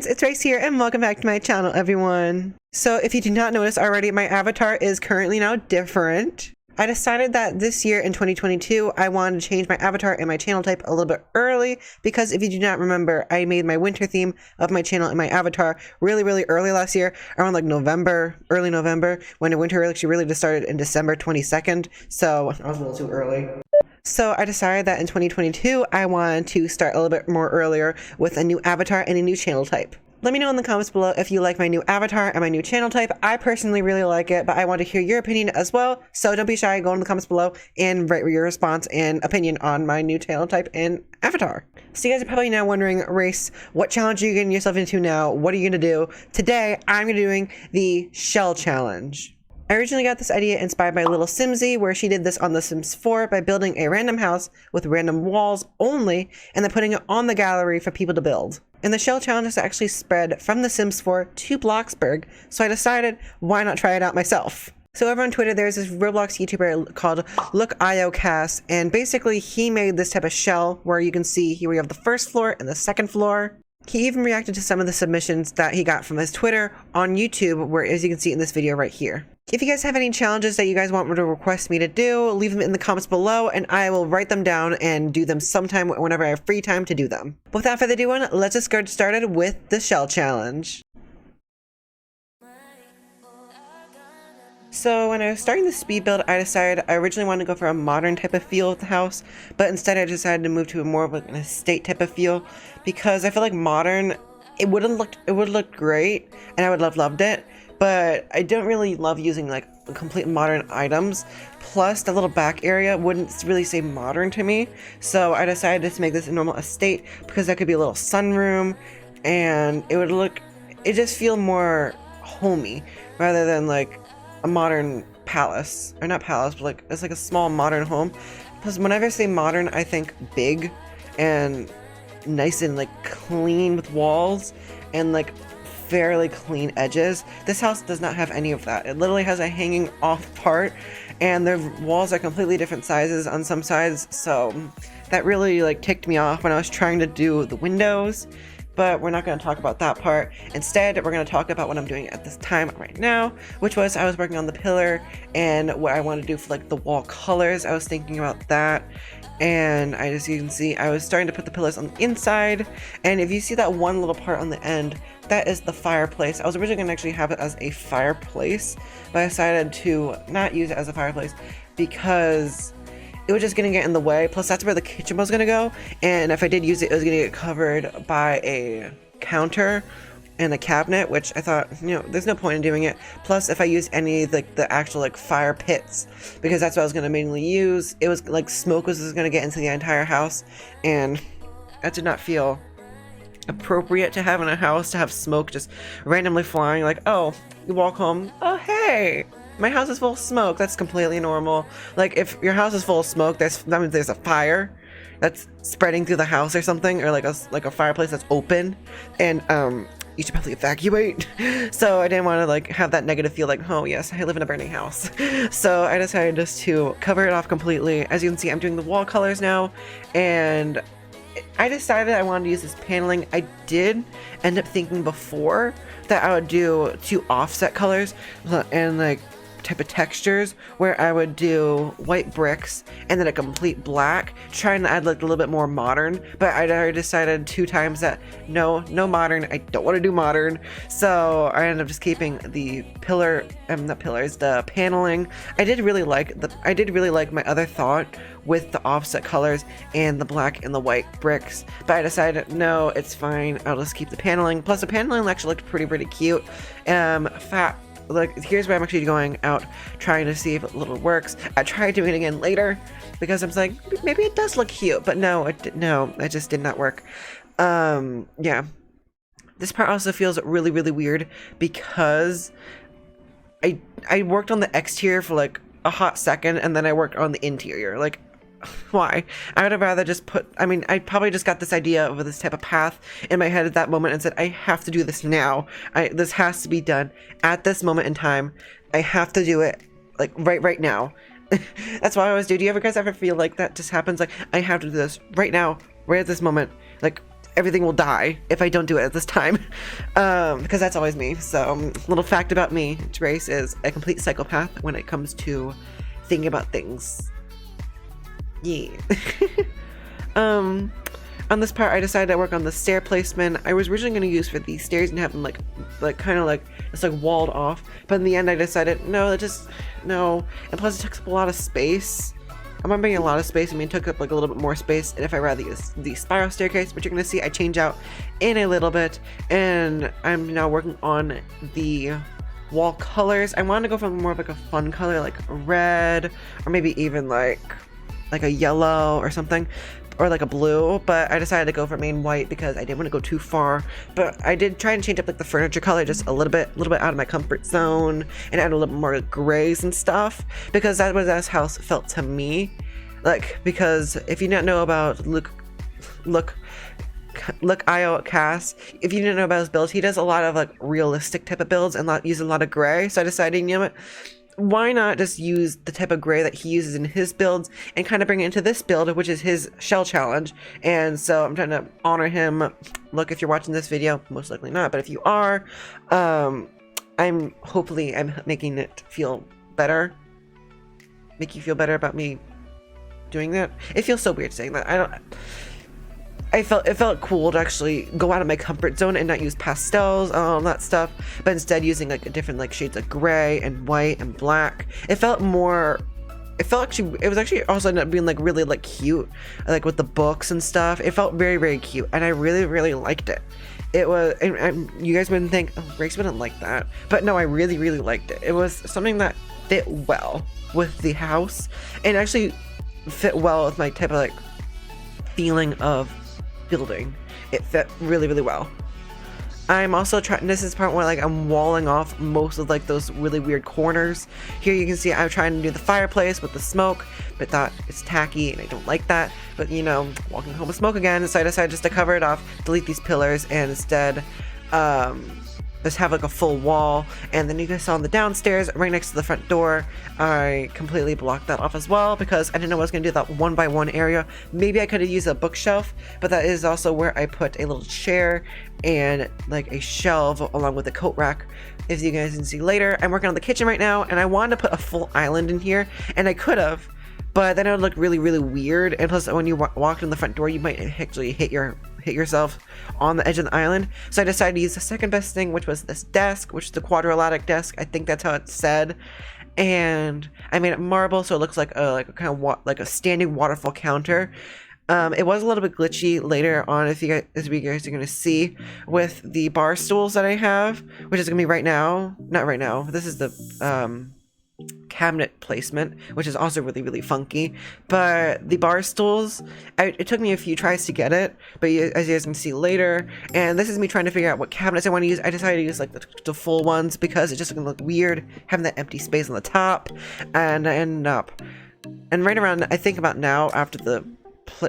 friends, it's Race here and welcome back to my channel, everyone. So if you did not notice already, my avatar is currently now different. I decided that this year in 2022, I wanted to change my avatar and my channel type a little bit early because if you do not remember, I made my winter theme of my channel and my avatar really early last year, around like November, early November, when the winter actually really just started in December 22nd. So I was a little too early. So I decided that in 2022, I wanted to start a little bit more earlier with a new avatar and a new channel type. Let me know in the comments below if you like my new avatar and my new channel type. I personally really like it, but I want to hear your opinion as well. So don't be shy, go in the comments below and write your response and opinion on my new channel type and avatar. So you guys are probably now wondering, Race, what challenge are you getting yourself into now? What are you going to do? Today, I'm going to be doing the Shell Challenge. I originally got this idea inspired by Little Simsy, where she did this on The Sims 4 by building a random house with random walls only, and then putting it on the gallery for people to build. And the Shell Challenge is actually spread from The Sims 4 to Bloxburg, so I decided, why not try it out myself? So over on Twitter, there's this Roblox YouTuber called 𝕄𝕼ℚℍ, and basically he made this type of shell where you can see here we have the first floor and the second floor. He even reacted to some of the submissions that he got from his Twitter on YouTube, where as you can see in this video right here. If you guys have any challenges that you guys want me to request me to do, leave them in the comments below and I will write them down and do them sometime whenever I have free time to do them. But without further ado, let's just get started with the Shell Challenge. So when I was starting the speed build, I decided I originally wanted to go for a modern type of feel of the house, but instead I decided to move to a more of an estate type of feel because I feel like modern, it would have looked great and I would have loved it, but I don't really love using like complete modern items. Plus the little back area wouldn't really say modern to me, so I decided to make this a normal estate because that could be a little sunroom and it just feel more homey rather than like a modern palace, or not palace, but like it's like a small modern home. Plus whenever I say modern, I think big and nice and like clean with walls and like fairly clean edges. This house does not have any of that. It literally has a hanging off part and the walls are completely different sizes on some sides, so that really like ticked me off when I was trying to do the windows. But we're not going to talk about that part. Instead, we're going to talk about what I'm doing at this time right now, which was I was working on the pillar and what I want to do for like the wall colors. I was thinking about that. And as you can see, I was starting to put the pillars on the inside. And if you see that one little part on the end, that is the fireplace. I was originally going to actually have it as a fireplace, but I decided to not use it as a fireplace because it was just gonna get in the way. Plus that's where the kitchen was gonna go, and if I did use it, it was gonna get covered by a counter and a cabinet, which I thought, you know, there's no point in doing it. Plus if I use any like the actual like fire pits, because that's what I was gonna mainly use, it was like smoke was just gonna get into the entire house, and that did not feel appropriate to have in a house, to have smoke just randomly flying. Like, oh, you walk home, oh hey, my house is full of smoke. That's completely normal. Like if your house is full of smoke, that means there's a fire that's spreading through the house or something, or like a fireplace that's open, and you should probably evacuate. So I didn't want to like have that negative feel like, oh yes, I live in a burning house. So I decided just to cover it off completely. As you can see, I'm doing the wall colors now, and I decided I wanted to use this paneling. I did end up thinking before that I would do 2 offset colors and like type of textures, where I would do white bricks and then a complete black, trying to add like a little bit more modern. But I already decided 2 times that no modern, I don't want to do modern. So I ended up just keeping the the paneling. I did really like my other thought with the offset colors and the black and the white bricks, but I decided no, it's fine, I'll just keep the paneling. Plus the paneling actually looked pretty cute. Like here's where I'm actually going out trying to see if it little works. I tried doing it again later because I was like, maybe it does look cute, but no, it just did not work. Yeah, this part also feels really weird because I worked on the exterior for like a hot second and then I worked on the interior. Like, why? I would have rather just I probably just got this idea of this type of path in my head at that moment and said, I have to do this now. This has to be done at this moment in time. I have to do it like right now. That's what I always do. Do you guys ever feel like that just happens? Like, I have to do this right now, right at this moment. Like, everything will die if I don't do it at this time, because that's always me. So little fact about me, ItzRace is a complete psychopath when it comes to thinking about things. Yeah. On this part, I decided to work on the stair placement. I was originally going to use for these stairs and have them like kind of like it's like walled off, but in the end I decided no, no, and plus it took up a lot of space. I'm remembering a lot of space. I mean, it took up like a little bit more space, and if I rather use the spiral staircase, which you're going to see I change out in a little bit, and I'm now working on the wall colors. I wanted to go for more of like a fun color, like red, or maybe even like a yellow or something, or like a blue, but I decided to go for main white because I didn't want to go too far. But I did try and change up like the furniture color just a little bit out of my comfort zone, and add a little bit more grays and stuff, because that was as house felt to me. Like, because if you don't know about 𝕄𝕚𝕟𝕚, if you didn't know about his builds, he does a lot of like realistic type of builds and use a lot of gray. So I decided, you know what, why not just use the type of gray that he uses in his builds and kind of bring it into this build, which is his shell challenge. And so I'm trying to honor him. Look, if you're watching this video, most likely not, but if you are, I'm making it feel better, make you feel better about me doing that. It feels so weird saying that. It felt cool to actually go out of my comfort zone and not use pastels and all that stuff, but instead using like a different like shades of gray and white and black. It was actually also ended up being like really like cute, like with the books and stuff. It felt very, very cute, and I really, really liked it. It was, and you guys wouldn't think, oh, Grace wouldn't like that, but no, I really, really liked it. It was something that fit well with the house, and actually fit well with my type of like feeling of building. It fit really, really well. I'm also trying, this is part where like I'm walling off most of like those really weird corners. Here you can see I'm trying to do the fireplace with the smoke, but that it's tacky and I don't like that. But you know, walking home with smoke again, so I decided just to cover it off, delete these pillars, and instead just have like a full wall. And then you guys saw on the downstairs right next to the front door, I completely blocked that off as well because I didn't know I was going to do that one by one area. Maybe I could have used a bookshelf, but that is also where I put a little chair and like a shelf along with a coat rack. As you guys can see later, I'm working on the kitchen right now, and I wanted to put a full island in here, and I could have, but then it would look really, really weird. And plus, when you walk in the front door, you might actually hit yourself on the edge of the island. So I decided to use the second best thing, which was this desk, which is the quadratic desk. I think that's how it's said. And I made it marble, so it looks like a kind of like a standing waterfall counter. It was a little bit glitchy later on, as you guys are going to see, with the bar stools that I have, which is going to be right now. Not right now. This is the cabinet placement, which is also really, really funky. But the bar stools, it took me a few tries to get it, but as you guys can see later, and this is me trying to figure out what cabinets I want to use. I decided to use like the full ones because it's just gonna look weird having that empty space on the top. And I ended up, and right around, I think about now, after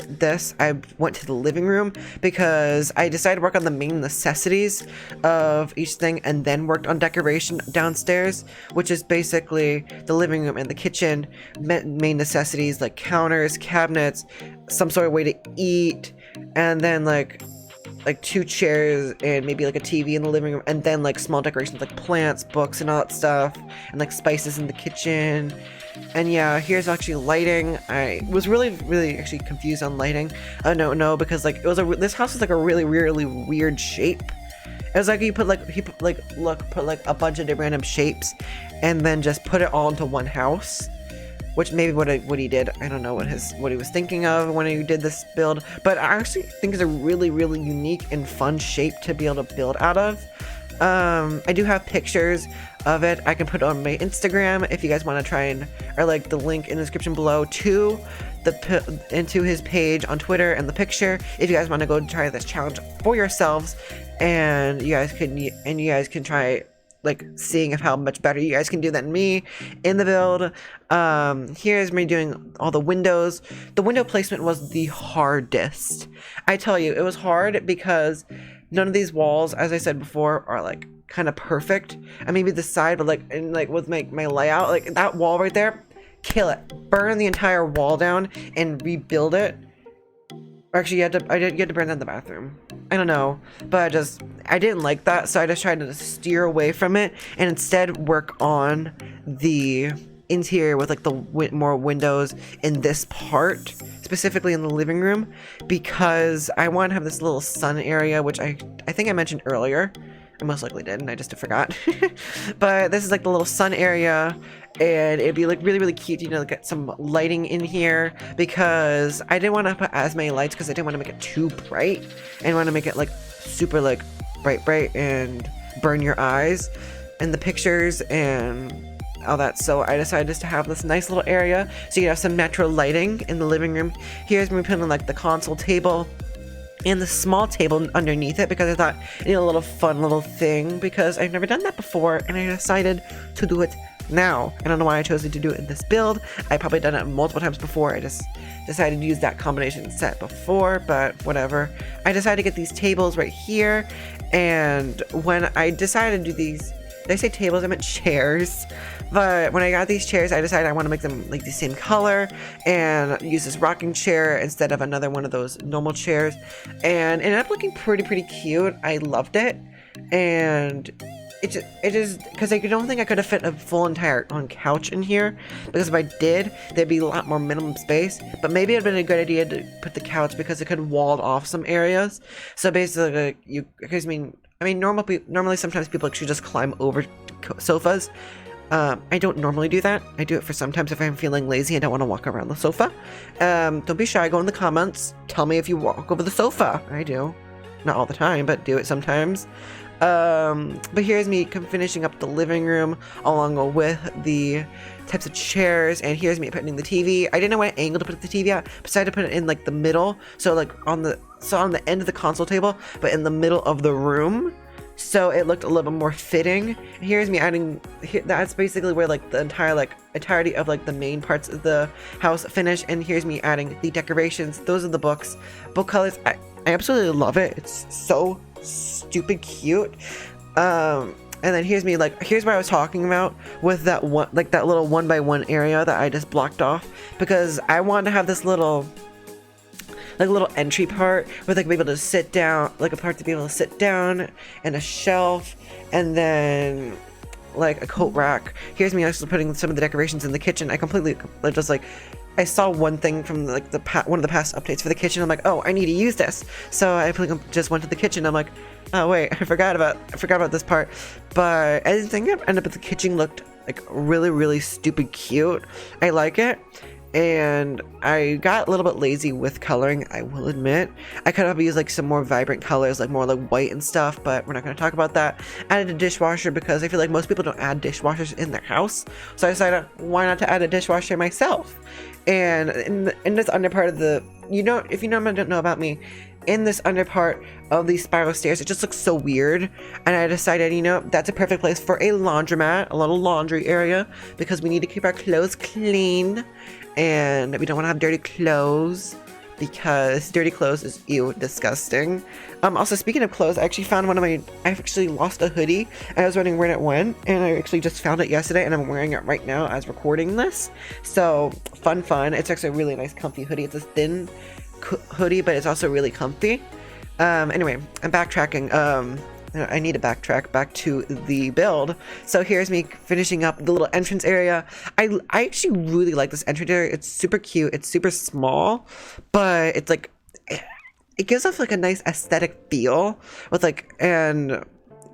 this, I went to the living room because I decided to work on the main necessities of each thing and then worked on decoration downstairs, which is basically the living room and the kitchen. Main necessities like counters, cabinets, some sort of way to eat, and then like 2 chairs and maybe like a TV in the living room, and then like small decorations like plants, books, and all that stuff, and like spices in the kitchen. And yeah, here's actually lighting. I was really, really actually confused on lighting. No, because like this house was like a really, really weird shape. It was like he put like a bunch of random shapes and then just put it all into one house, which maybe what he did. I don't know what he was thinking of when he did this build, but I actually think it's a really, really unique and fun shape to be able to build out of. I do have pictures of it. I can put it on my Instagram if you guys want to try and, or like the link in the description below to into his page on Twitter and the picture if you guys want to go try this challenge for yourselves, and you guys can try like seeing how much better you guys can do than me in the build. Here's me doing all the windows. The window placement was the hardest. I tell you, it was hard because none of these walls, as I said before, are like kind of perfect. And maybe the side, but like with my layout, like that wall right there, kill it. Burn the entire wall down and rebuild it. Actually, you had to burn down the bathroom. I don't know, but I didn't like that, so I just tried to steer away from it and instead work on the interior with like the more windows in this part, specifically in the living room, because I want to have this little sun area, which I think I mentioned earlier. I most likely did, and I just forgot. But this is like the little sun area, and it'd be like really, really cute, you know, to get some lighting in here, because I didn't want to put as many lights because I didn't want to make it too bright. I didn't want to make it like super like bright and burn your eyes in the pictures and all that. So I decided just to have this nice little area so you have some natural lighting in the living room. Here's me putting like the console table and the small table underneath it, because I thought I need a little fun little thing, because I've never done that before and I decided to do it now. I don't know why I chose to do it in this build. I probably done it multiple times before. I just decided to use that combination set before, but whatever. I decided to get these tables right here, and when I decided to do these, did I say tables? I meant chairs. But when I got these chairs, I decided I want to make them like the same color and use this rocking chair instead of another one of those normal chairs, and it ended up looking pretty cute. I loved it, and it is because I don't think I could have fit a full entire couch in here, because if I did, there'd be a lot more minimum space. But maybe it'd been a good idea to put the couch because it could wall off some areas. So basically, because I mean, normally sometimes people actually just climb over sofas. I don't normally do that. I do it for sometimes if I'm feeling lazy and don't want to walk around the sofa. Don't be shy. Go in the comments. Tell me if you walk over the sofa. I do. Not all the time, but do it sometimes. But here's me finishing up the living room along with the types of chairs, and here's me putting the TV. I didn't know what angle to put the TV at, but decided to put it in like the middle, so like on the end of the console table, but in the middle of the room, so it looked a little bit more fitting. And here's me adding, that's basically where like the entirety of like the main parts of the house finish, and here's me adding the decorations. Those are the book colors. I absolutely love it. It's so stupid cute. And then here's me, like, here's what I was talking about with that one, like that little 1x1 area that I just blocked off, because I wanted to have this little entry part where like be able to sit down, like a part to be able to sit down, and a shelf, and then like a coat rack. Here's me actually putting some of the decorations in the kitchen. I completely just like, I saw one thing from like one of the past updates for the kitchen. I'm like, oh, I need to use this. So I just went to the kitchen. I'm like, oh wait, I forgot about this part. But I think it ended up the kitchen looked like really stupid cute. I like it. And I got a little bit lazy with coloring, I will admit. I could have used like some more vibrant colors, like more like white and stuff, but we're not going to talk about that. Added a dishwasher because I feel like most people don't add dishwashers in their house. So I decided, why not to add a dishwasher myself? And in this under part of the, if you don't know about me, in this under part of these spiral stairs, it just looks so weird. And I decided, that's a perfect place for a laundromat, a little laundry area, because we need to keep our clothes clean. And we don't want to have dirty clothes, because dirty clothes is disgusting. Also, speaking of clothes, I actually found I actually lost a hoodie. I was wondering where it went, and I actually just found it yesterday, and I'm wearing it right now as recording this. So fun. It's actually a really nice comfy hoodie. It's a thin hoodie, but it's also really comfy. Anyway, I'm backtracking. I need to backtrack back to the build. So here's me finishing up the little entrance area. I actually really like this entrance area. It's super cute. It's super small, but it's like, it gives off like a nice aesthetic feel with like, and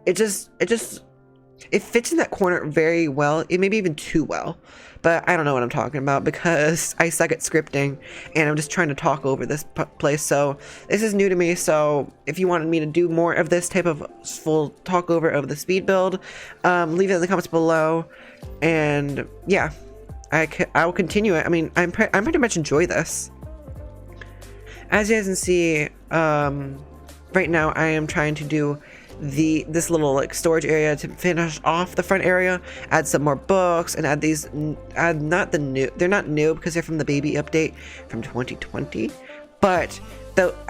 it fits in that corner very well. It maybe even too well, but I don't know what I'm talking about because I suck at scripting and I'm just trying to talk over this place. So this is new to me. So if you wanted me to do more of this type of full talk over of the speed build, leave it in the comments below. And yeah, I will continue it. I mean, I'm pretty much enjoy this. As you guys can see, right now I am trying to do this little like storage area to finish off the front area, add some more books, and they're not new because they're from the baby update from 2020, but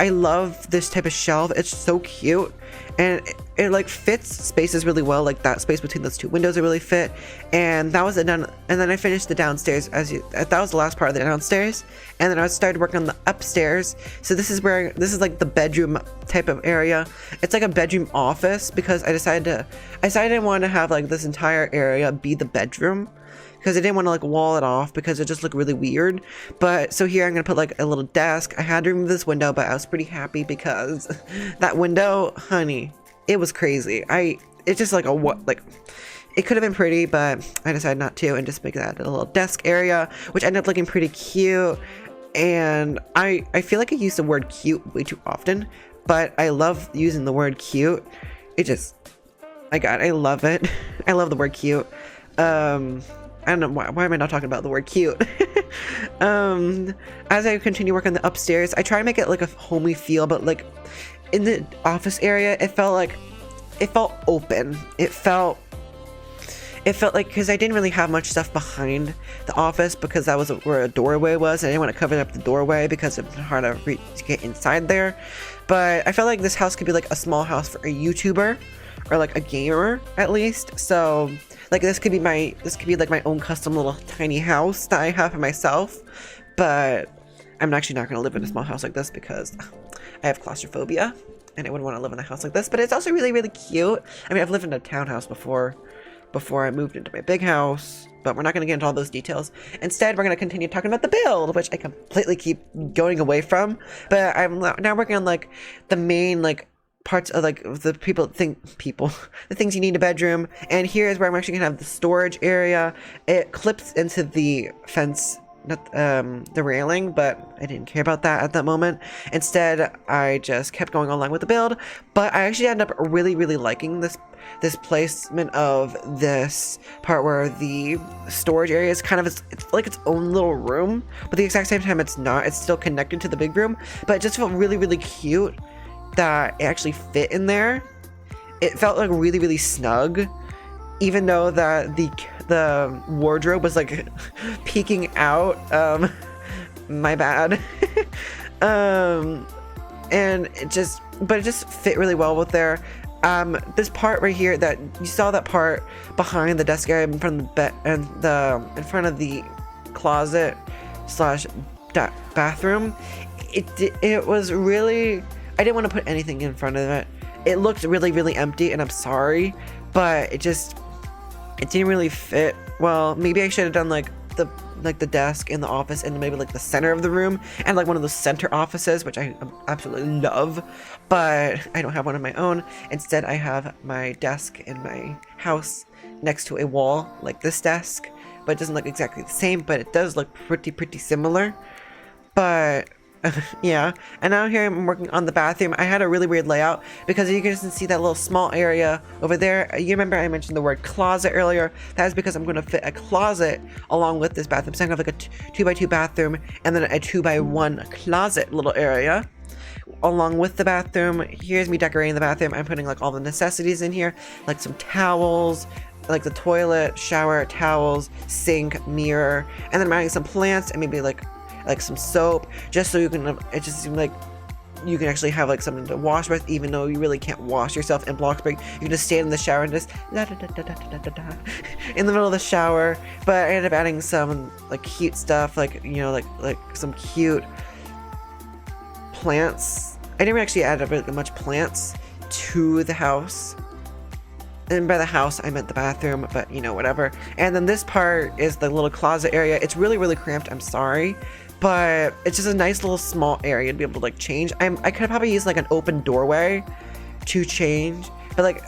I love this type of shelf. It's so cute, and it like fits spaces really well. Like that space between those two windows it really fit, and that was it done. And then I finished the downstairs that was the last part of the downstairs, and then I started working on the upstairs. So this is like the bedroom type of area. It's like a bedroom office because I decided I wanted to have like this entire area be the bedroom, because I didn't want to like wall it off because it just looked really weird. But so here I'm gonna put like a little desk. I had to remove this window, but I was pretty happy because that window, honey, it was crazy. It's just like it could have been pretty, but I decided not to and just make that a little desk area, which ended up looking pretty cute. And I feel like I use the word cute way too often, but I love using the word cute. I love it. I love the word cute. I don't know why am I not talking about the word cute. As I continue working the upstairs, I try to make it like a homey feel, but like in the office area, it felt open. It felt like, because I didn't really have much stuff behind the office because that was where a doorway was, and I didn't want to cover up the doorway because it's hard to get inside there. But I felt like this house could be like a small house for a YouTuber or like a gamer at least. So like this could be like my own custom little tiny house that I have for myself. But I'm actually not going to live in a small house like this because I have claustrophobia and I wouldn't want to live in a house like this. But it's also really, really cute. I mean, I've lived in a townhouse before I moved into my big house, but we're not going to get into all those details. Instead, we're going to continue talking about the build, which I completely keep going away from. But I'm now working on like the main like parts of like the the things you need in a bedroom. And here's where I'm actually gonna have the storage area. It clips into the fence, not the railing, but I didn't care about that at that moment. Instead, I just kept going along with the build. But I actually ended up really, really liking this placement of this part where the storage area is kind of it's like its own little room, but at the exact same time it's not. It's still connected to the big room, but it just felt really, really cute that it actually fit in there. It felt like really, really snug, even though that the wardrobe was like peeking out. My bad. And it just fit really well with there. This part right here, that you saw, that part behind the desk area in front of the bed and in front of the closet slash bathroom, it was really, I didn't want to put anything in front of it. It looked really, really empty, and I'm sorry, but it didn't really fit well. Maybe I should have done like the desk in the office and maybe like the center of the room and like one of those center offices, which I absolutely love, but I don't have one of my own. Instead, I have my desk in my house next to a wall like this desk, but it doesn't look exactly the same, but it does look pretty similar. But yeah, and now here I'm working on the bathroom. I had a really weird layout because you can see that little small area over there. You remember I mentioned the word closet earlier. That is because I'm going to fit a closet along with this bathroom. So I'm going to have like a 2x2 bathroom and then a 2x1 closet little area along with the bathroom. Here's me decorating the bathroom. I'm putting like all the necessities in here, like some towels, like the toilet, shower, towels, sink, mirror, and then I'm adding some plants and maybe like some soap, just so you can, it just seemed like you can actually have like something to wash with, even though you really can't wash yourself in Bloxburg. You can just stand in the shower and just in the middle of the shower. But I ended up adding some like cute stuff, like, you know, like some cute plants. I didn't actually add really much plants to the house. And by the house, I meant the bathroom, but you know, whatever. And then this part is the little closet area. It's really, really cramped. I'm sorry, but it's just a nice little small area to be able to like change. I could probably use like an open doorway to change, but like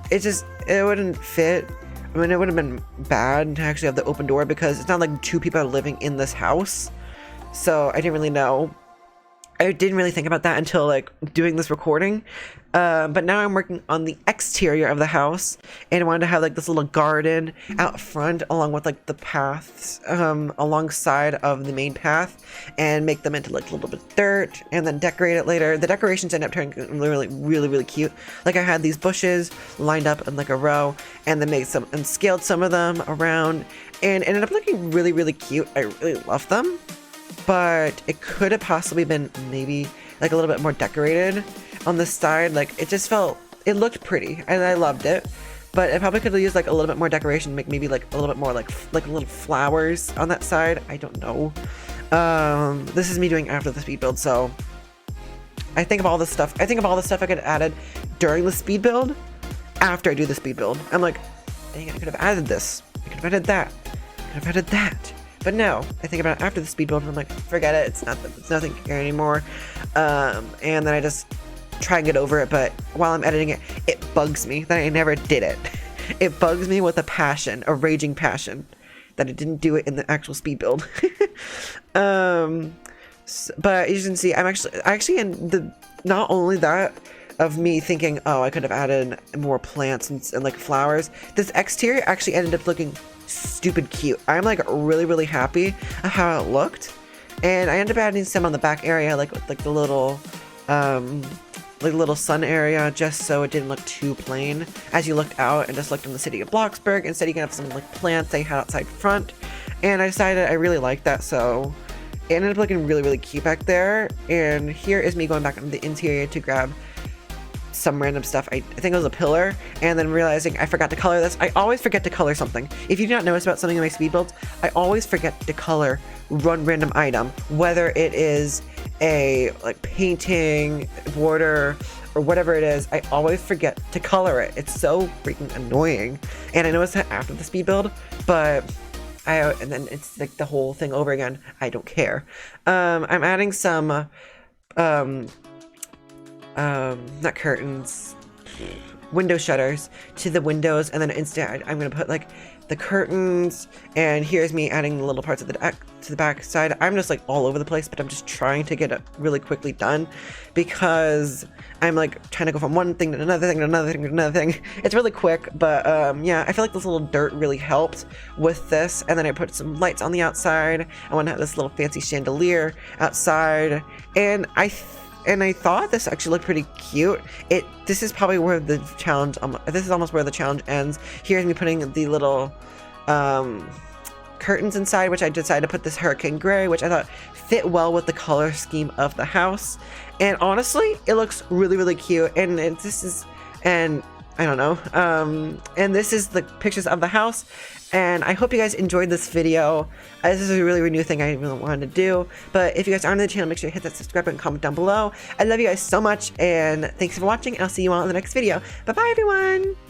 it wouldn't fit. I mean, it would have been bad to actually have the open door because it's not like two people are living in this house. So I didn't really know. I didn't really think about that until like doing this recording. But now I'm working on the exterior of the house, and I wanted to have like this little garden out front along with like the paths alongside of the main path, and make them into like a little bit of dirt and then decorate it later. The decorations end up turning really, really, really cute. Like I had these bushes lined up in like a row and then made some and scaled some of them around, and it ended up looking really, really cute. I really love them. But it could have possibly been maybe like a little bit more decorated on the side. Like it just felt it looked pretty and I loved it, but I probably could have used like a little bit more decoration, make maybe like a little bit more like little flowers on that side. I don't know. This is me doing after the speed build, so I think of all this stuff. I think of all the stuff I could have added during the speed build after I do the speed build. I'm like, dang it, I could have added this. I could have added that. I could have added that. But no, I think about it after the speed build and I'm like, forget it. It's nothing here anymore. And then I just try and get over it. But while I'm editing it, it bugs me that I never did it. It bugs me with a passion, a raging passion, that I didn't do it in the actual speed build. But as you can see, I'm actually in the, not only that of me thinking, oh, I could have added more plants and like flowers. This exterior actually ended up looking stupid cute. I'm like really happy at how it looked, and I ended up adding some on the back area, like with like the little little sun area, just so it didn't look too plain as you looked out and just looked in the city of Bloxburg. Instead, you can have some like plants they had outside front, and I decided I really liked that, so it ended up looking really cute back there. And here is me going back into the interior to grab some random stuff. I think it was a pillar, and then realizing I forgot to color this. I always forget to color something. If you do not notice about something in my speed builds, I always forget to color one random item, whether it is a like painting, border, or whatever it is. I always forget to color it. It's so freaking annoying, and I noticed that after the speed build, but and then it's like the whole thing over again. I don't care. I'm adding some not curtains, window shutters to the windows, and then instead I'm gonna put like the curtains, and here's me adding the little parts of the deck to the back side. I'm just like all over the place, but I'm just trying to get it really quickly done because I'm like trying to go from one thing to another thing to another thing to another thing. It's really quick, but yeah, I feel like this little dirt really helped with this. And then I put some lights on the outside. I want to have this little fancy chandelier outside, and I thought this actually looked pretty cute. This is probably where the challenge, this is almost where the challenge ends. Here's me putting the little curtains inside, which I decided to put this hurricane gray, which I thought fit well with the color scheme of the house. And honestly, it looks really cute. And I don't know. And this is the pictures of the house. And I hope you guys enjoyed this video. This is a really new thing I really wanted to do. But if you guys aren't on the channel, make sure you hit that subscribe button, comment down below. I love you guys so much, and thanks for watching, and I'll see you all in the next video. Bye-bye, everyone!